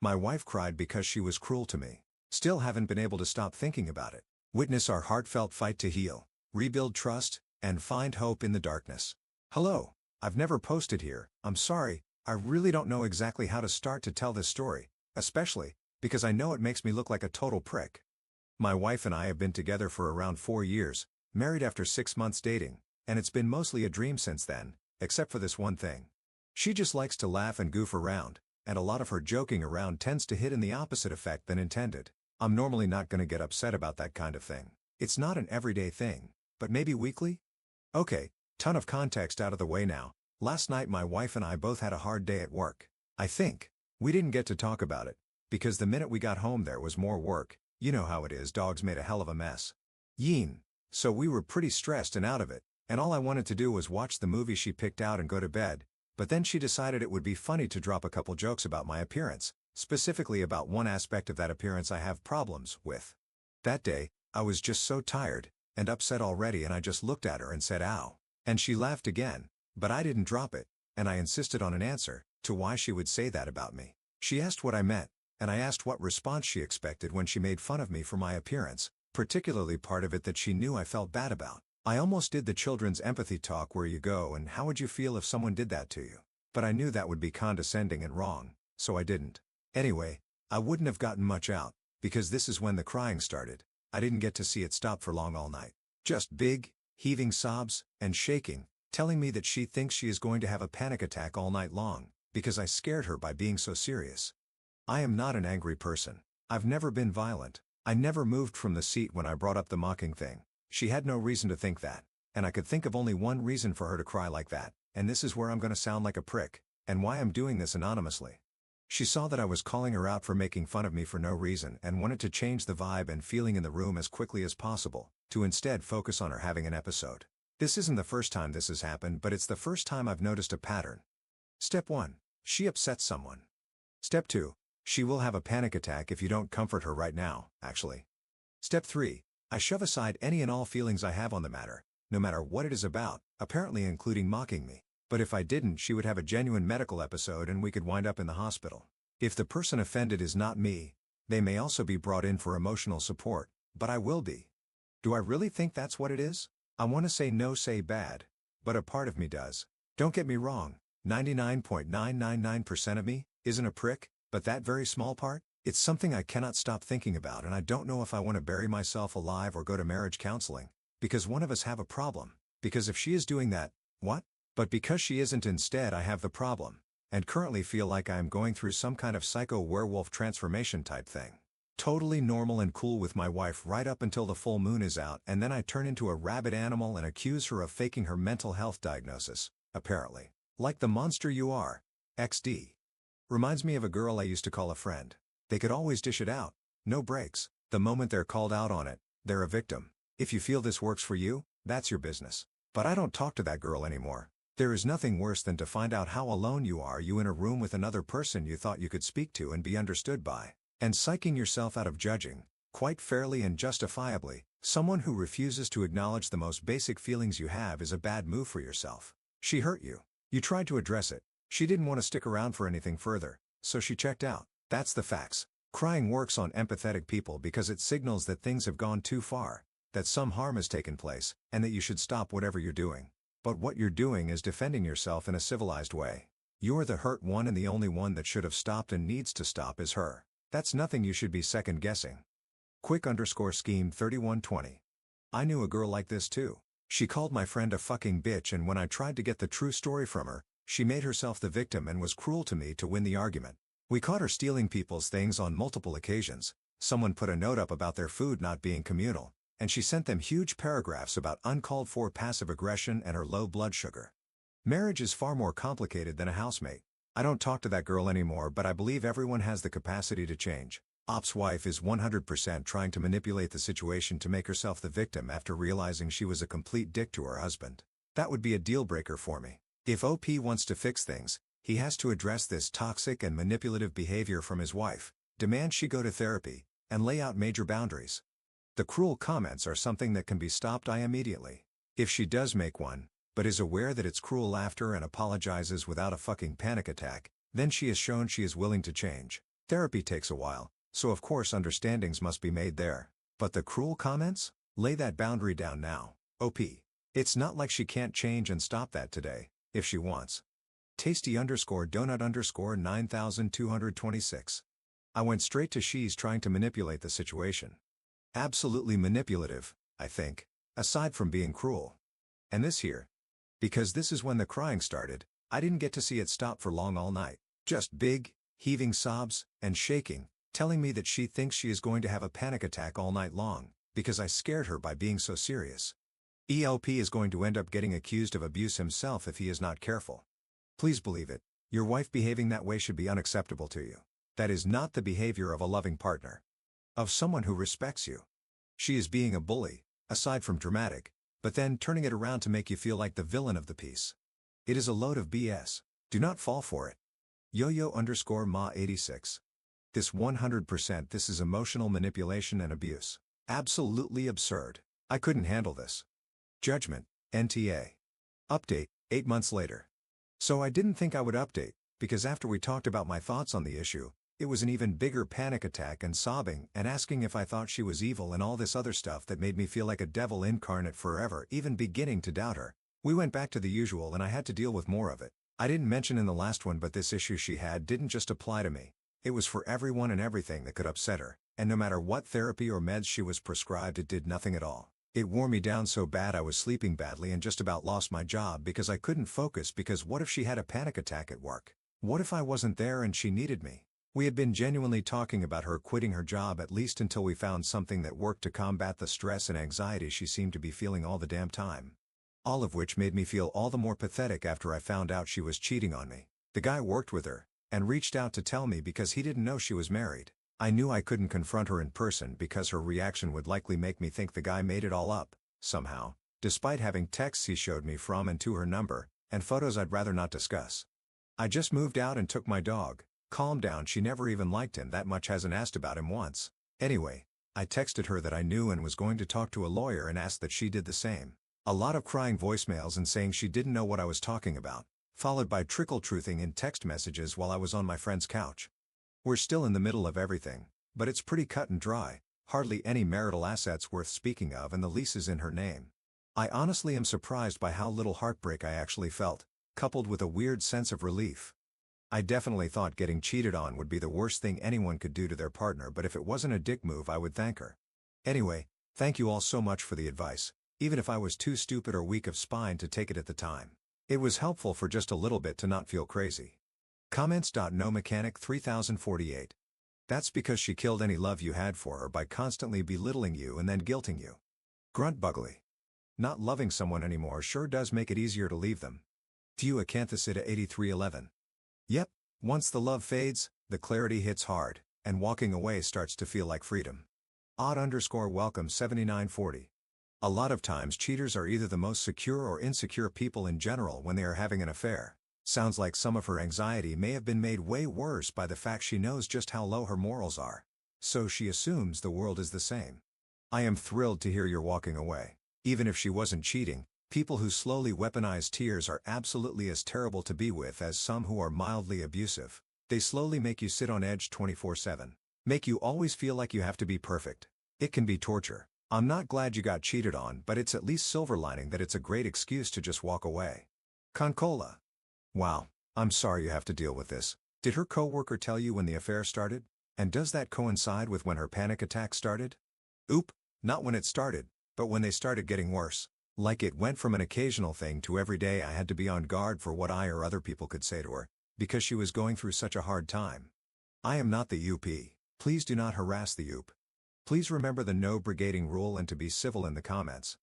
My wife cried because she was cruel to me. Still haven't been able to stop thinking about it. Witness our heartfelt fight to heal, rebuild trust, and find hope in the darkness. Hello. I've never posted here. I'm sorry. I really don't know exactly how to start to tell this story, especially because I know it makes me look like a total prick. My wife and I have been together for around 4 years, married after 6 months dating, and it's been mostly a dream since then, except for this one thing. She just likes to laugh and goof around, and a lot of her joking around tends to hit in the opposite effect than intended. I'm normally not gonna get upset about that kind of thing. It's not an everyday thing, but maybe weekly? Okay, ton of context out of the way now. Last night my wife and I both had a hard day at work. I think we didn't get to talk about it, because the minute we got home there was more work. You know how it is, dogs made a hell of a mess. Yeen. So we were pretty stressed and out of it, and all I wanted to do was watch the movie she picked out and go to bed, but then she decided it would be funny to drop a couple jokes about my appearance, specifically about one aspect of that appearance I have problems with. That day, I was just so tired and upset already, and I just looked at her and said ow. And she laughed again, but I didn't drop it, and I insisted on an answer to why she would say that about me. She asked what I meant, and I asked what response she expected when she made fun of me for my appearance, particularly part of it that she knew I felt bad about. I almost did the children's empathy talk where you go and how would you feel if someone did that to you. But I knew that would be condescending and wrong, so I didn't. Anyway, I wouldn't have gotten much out, because this is when the crying started. I didn't get to see it stop for long all night. Just big, heaving sobs, and shaking, telling me that she thinks she is going to have a panic attack all night long, because I scared her by being so serious. I am not an angry person. I've never been violent. I never moved from the seat when I brought up the mocking thing. She had no reason to think that, and I could think of only one reason for her to cry like that, and this is where I'm gonna sound like a prick, and why I'm doing this anonymously. She saw that I was calling her out for making fun of me for no reason and wanted to change the vibe and feeling in the room as quickly as possible, to instead focus on her having an episode. This isn't the first time this has happened, but it's the first time I've noticed a pattern. Step 1. She upsets someone. Step 2. She will have a panic attack if you don't comfort her right now, actually. Step 3. I shove aside any and all feelings I have on the matter, no matter what it is about, apparently including mocking me. But if I didn't, she would have a genuine medical episode and we could wind up in the hospital. If the person offended is not me, they may also be brought in for emotional support, but I will be. Do I really think that's what it is? I want to say no, say bad, but a part of me does. Don't get me wrong, 99.999% of me isn't a prick, but that very small part, it's something I cannot stop thinking about, and I don't know if I want to bury myself alive or go to marriage counseling, because one of us have a problem. Because if she is doing that, what? But because she isn't, instead I have the problem, and currently feel like I am going through some kind of psycho werewolf transformation type thing. Totally normal and cool with my wife right up until the full moon is out, and then I turn into a rabid animal and accuse her of faking her mental health diagnosis, apparently. Like the monster you are. XD. Reminds me of a girl I used to call a friend. They could always dish it out. No breaks. The moment they're called out on it, they're a victim. If you feel this works for you, that's your business. But I don't talk to that girl anymore. There is nothing worse than to find out how alone you are, you in a room with another person you thought you could speak to and be understood by, and psyching yourself out of judging, quite fairly and justifiably, someone who refuses to acknowledge the most basic feelings you have is a bad move for yourself. She hurt you. You tried to address it. She didn't want to stick around for anything further, so she checked out. That's the facts. Crying works on empathetic people because it signals that things have gone too far, that some harm has taken place, and that you should stop whatever you're doing. But what you're doing is defending yourself in a civilized way. You're the hurt one, and the only one that should have stopped and needs to stop is her. That's nothing you should be second guessing. Quick_scheme 3120. I knew a girl like this too. She called my friend a fucking bitch, and when I tried to get the true story from her, she made herself the victim and was cruel to me to win the argument. We caught her stealing people's things on multiple occasions. Someone put a note up about their food not being communal, and she sent them huge paragraphs about uncalled for passive aggression and her low blood sugar. Marriage is far more complicated than a housemate. I don't talk to that girl anymore, but I believe everyone has the capacity to change. Op's wife is 100% trying to manipulate the situation to make herself the victim after realizing she was a complete dick to her husband. That would be a deal breaker for me. If OP wants to fix things, he has to address this toxic and manipulative behavior from his wife, demand she go to therapy, and lay out major boundaries. The cruel comments are something that can be stopped immediately. If she does make one, but is aware that it's cruel after and apologizes without a fucking panic attack, then she has shown she is willing to change. Therapy takes a while, so of course understandings must be made there. But the cruel comments? Lay that boundary down now. OP. It's not like she can't change and stop that today, if she wants. Tasty_donut_ 9226. I went straight to she's trying to manipulate the situation. Absolutely manipulative, I think, aside from being cruel. And this here. Because this is when the crying started, I didn't get to see it stop for long all night. Just big, heaving sobs, and shaking, telling me that she thinks she is going to have a panic attack all night long, because I scared her by being so serious. ELP is going to end up getting accused of abuse himself if he is not careful. Please believe it, your wife behaving that way should be unacceptable to you. That is not the behavior of a loving partner. Of someone who respects you. She is being a bully, aside from dramatic, but then turning it around to make you feel like the villain of the piece. It is a load of BS. Do not fall for it. Yo-yo_ma86. This 100% this is emotional manipulation and abuse. Absolutely absurd. I couldn't handle this. Judgment, NTA. Update, 8 months later. So I didn't think I would update, because after we talked about my thoughts on the issue, it was an even bigger panic attack and sobbing and asking if I thought she was evil and all this other stuff that made me feel like a devil incarnate forever, even beginning to doubt her. We went back to the usual and I had to deal with more of it. I didn't mention in the last one, but this issue she had didn't just apply to me. It was for everyone and everything that could upset her, and no matter what therapy or meds she was prescribed, it did nothing at all. It wore me down so bad I was sleeping badly and just about lost my job because I couldn't focus, because what if she had a panic attack at work? What if I wasn't there and she needed me? We had been genuinely talking about her quitting her job, at least until we found something that worked to combat the stress and anxiety she seemed to be feeling all the damn time. All of which made me feel all the more pathetic after I found out she was cheating on me. The guy worked with her, and reached out to tell me because he didn't know she was married. I knew I couldn't confront her in person because her reaction would likely make me think the guy made it all up, somehow, despite having texts he showed me from and to her number, and photos I'd rather not discuss. I just moved out and took my dog. Calm down, she never even liked him that much, hasn't asked about him once. Anyway, I texted her that I knew and was going to talk to a lawyer and asked that she did the same. A lot of crying voicemails and saying she didn't know what I was talking about, followed by trickle-truthing in text messages while I was on my friend's couch. We're still in the middle of everything, but it's pretty cut and dry, hardly any marital assets worth speaking of, and the lease is in her name. I honestly am surprised by how little heartbreak I actually felt, coupled with a weird sense of relief. I definitely thought getting cheated on would be the worst thing anyone could do to their partner, but if it wasn't a dick move I would thank her. Anyway, thank you all so much for the advice, even if I was too stupid or weak of spine to take it at the time. It was helpful for just a little bit to not feel crazy. Comments. No Mechanic 3048. That's because she killed any love you had for her by constantly belittling you and then guilting you. Grunt Bugly. Not loving someone anymore sure does make it easier to leave them. View Acanthicida 8311. Yep, once the love fades, the clarity hits hard, and walking away starts to feel like freedom. Odd_welcome 7940. A lot of times cheaters are either the most secure or insecure people in general when they are having an affair. Sounds like some of her anxiety may have been made way worse by the fact she knows just how low her morals are. So she assumes the world is the same. I am thrilled to hear you're walking away. Even if she wasn't cheating, people who slowly weaponize tears are absolutely as terrible to be with as some who are mildly abusive. They slowly make you sit on edge 24/7. Make you always feel like you have to be perfect. It can be torture. I'm not glad you got cheated on, but it's at least silver lining that it's a great excuse to just walk away. Concola. Wow, I'm sorry you have to deal with this. Did her coworker tell you when the affair started? And does that coincide with when her panic attack started? Oop, not when it started, but when they started getting worse. Like it went from an occasional thing to every day I had to be on guard for what I or other people could say to her, because she was going through such a hard time. I am not the UP. Please do not harass the UP. Please remember the no brigading rule and to be civil in the comments.